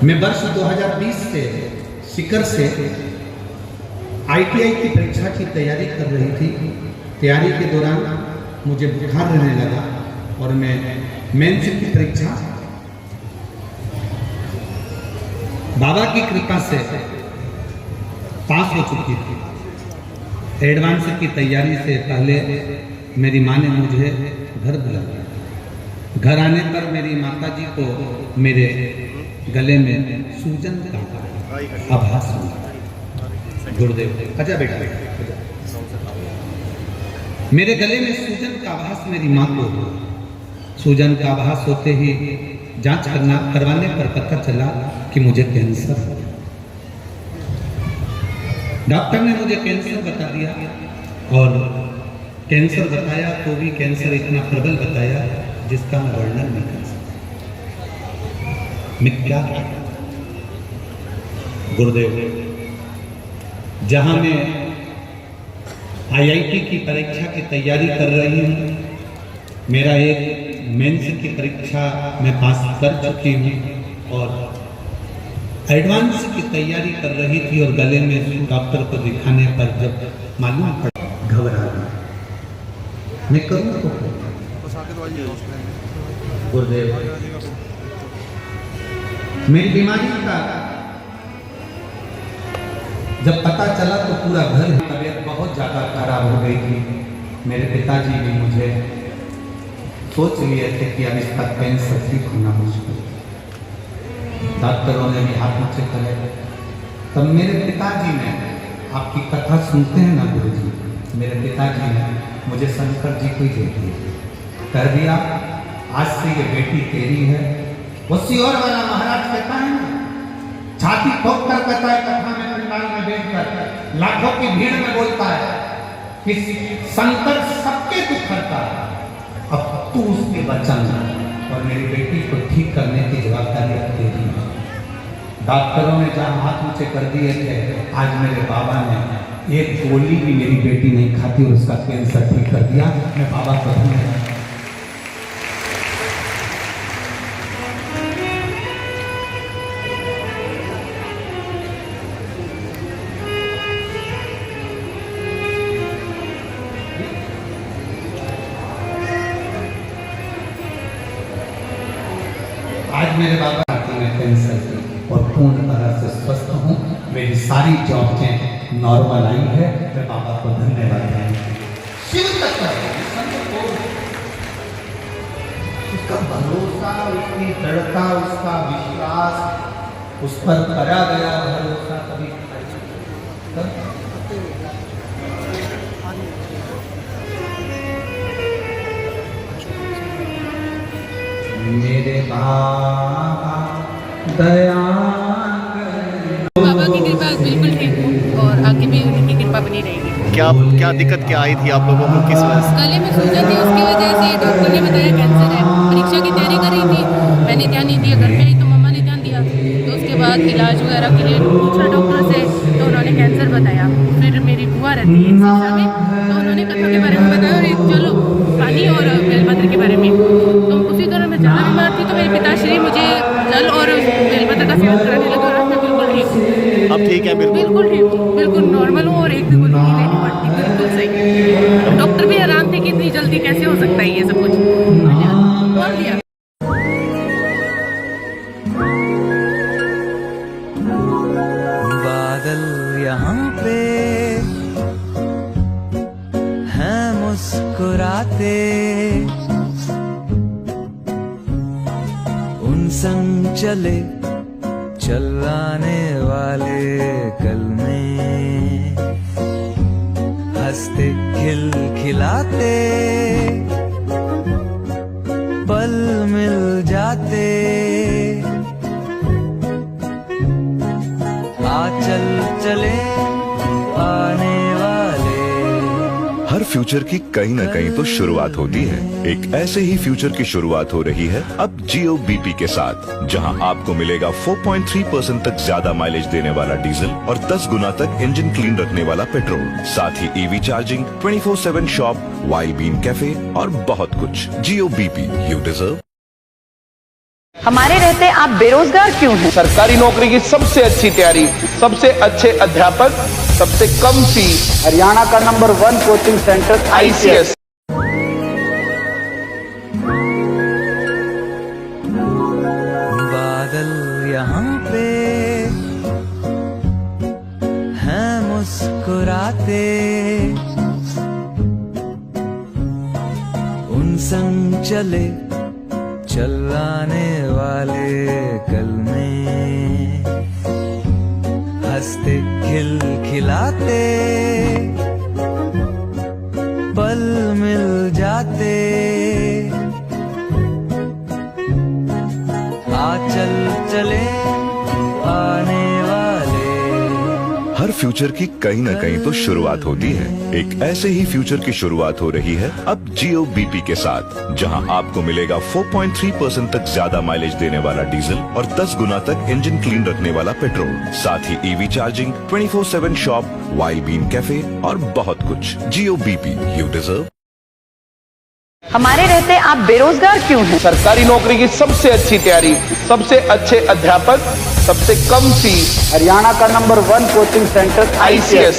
मैं वर्ष 2020 से सीकर से ITI की परीक्षा की तैयारी कर रही थी। तैयारी के दौरान मुझे बुखार रहने लगा और मैं मेंस की परीक्षा बाबा की कृपा से पास हो चुकी थी। एडवांस की तैयारी से पहले मेरी माँ ने मुझे घर बुलाया। घर आने पर मेरी माता जी को मेरे गले में सूजन का आभास हुआ। गुरुदेव अच्छा बेटा बेटा मेरे गले में सूजन का आभास मेरी माँ को हुआ। सूजन का आभास होते ही जांच करवाने पर पता चला कि मुझे कैंसर है। डॉक्टर ने मुझे कैंसर बता दिया और कैंसर बताया तो भी कैंसर इतना प्रबल बताया जिसका मैं वर्णन नहीं कर सकता। मैं क्या गुरुदेव जहां मैं IIT की परीक्षा की तैयारी कर रही हूं, मेरा एक मेंस की परीक्षा मैं पास कर चुकी हूं और एडवांस की तैयारी कर रही थी और गले में डॉक्टर को दिखाने पर जब मालूम पड़ा घबरा गया। मैं करूँ तो गुरुदेव मेरी बीमारी का जब पता चला तो पूरा घर तबीयत बहुत ज़्यादा खराब हो गई थी। मेरे पिताजी भी मुझे सोच लिए थे कि अब इसका कैंसर ठीक होना मुश्किल है। डॉक्टरों ने भी हाथ नीचे करे। तब मेरे पिताजी ने आपकी कथा सुनते हैं ना गुरुजी, मेरे पिताजी ने मुझे शंकर जी को ही दे दिया, कर दिया आज से ये बेटी तेरी है। वो सियोर वाला महाराज कहता है ना, छाती ठोक कर कहता है कथा में पंडाल में बैठकर लाखों की भीड़ में बोलता है कि शंकर सबके दुख करता है, अब तू उसके वचन और मेरी बेटी को ठीक करने की जवाबदारी अब तेरी है। डॉक्टरों ने जहां हाथ ऊंचे कर दिए थे, आज मेरे बाबा ने एक गोली भी मेरी बेटी नहीं खाती और उसका कैंसर ठीक कर दिया। मैं बाबा को धन्यवाद। आज मेरे बाबा में कैंसर की और पूर्ण तरह से स्वस्थ हूँ। मेरी सारी जांचें नॉर्मल आई है। मैं बाबा को धन्यवाद देंगे। शिव तक उसका भरोसा, उसकी दृढ़ता, उसका विश्वास, उस पर करा गया भरोसा कभी मेरे बाबा दया बाबा की कृपा बिल्कुल ठीक हो और आगे भी उनकी कृपा बनी रहेगी। क्या दिक्कत क्या आई थी आप लोगों को, किस वजह से? गले में सूजन थी, उसकी वजह से डॉक्टर ने बताया कैंसर है। परीक्षा की तैयारी कर रही थी, मैंने ध्यान नहीं दिया। घर पे आई तो मम्मा ने ध्यान दिया, तो उसके बाद इलाज वगैरह के लिए पूछा डॉक्टर से, तो उन्होंने कैंसर बताया। फिर मेरी बुआ रहती है सिरसा में, तो उन्होंने कथा के बारे में बताया और चलो पानी और बेलपत्र के बारे में। तो उसी तरह मैं ज़्यादा बीमार थी, तो मेरे पिताश्री मुझे जल और बेलपत्र का सेवन कराने लगे और मैं बिल्कुल ठीक हूँ। अब ठीक है? बिल्कुल ठीक हूँ, बिल्कुल नॉर्मल हूँ और एक भी गोली नहीं लेनी पड़ती, बिल्कुल सही। डॉक्टर भी हैरान थे कि इतनी जल्दी कैसे हो सकता है ये सब कुछ। बोल दिया बादल यहाँ पे हैं मुस्कुराते, उन संग चले चलाने वाले कल में हंसते खिलखिलाते पल मिल जाते। आ चल चले आने वाले। हर फ्यूचर की कहीं ना कहीं तो शुरुआत होती है। एक ऐसे ही फ्यूचर की शुरुआत हो रही है अब जियो BP के साथ, जहां आपको मिलेगा 4.3% तक ज्यादा माइलेज देने वाला डीजल और 10 गुना तक इंजन क्लीन रखने वाला पेट्रोल, साथ ही EV charging, 24/7 shop, wild bean cafe और बहुत कुछ। जियो BP, यू डिजर्व हमारे रहते आप बेरोजगार क्यों हैं? सरकारी नौकरी की सबसे अच्छी तैयारी, सबसे अच्छे अध्यापक, सबसे कम फीस, हरियाणा का नंबर 1 कोचिंग सेंटर ICS। बादल यहाँ पे हैं मुस्कुराते, उन संग चले चलाने वाले कल में हंसते खिलखिलाते पल मिल जाते। आ चल चले आने वाले। हर फ्यूचर की कहीं ना कहीं तो शुरुआत होती है। एक ऐसे ही फ्यूचर की शुरुआत हो रही है अब जियो बीपी के साथ, जहां आपको मिलेगा 4.3% तक ज्यादा माइलेज देने वाला डीजल और 10 गुना तक इंजन क्लीन रखने वाला पेट्रोल, साथ ही EV charging, 24/7 shop, wild bean cafe और बहुत कुछ। Jio BP, you deserve. हमारे रहते आप बेरोजगार क्यों हैं? सरकारी नौकरी की सबसे अच्छी तैयारी, सबसे अच्छे अध्यापक, सबसे कम फीस, हरियाणा का नंबर 1 कोचिंग सेंटर ICS।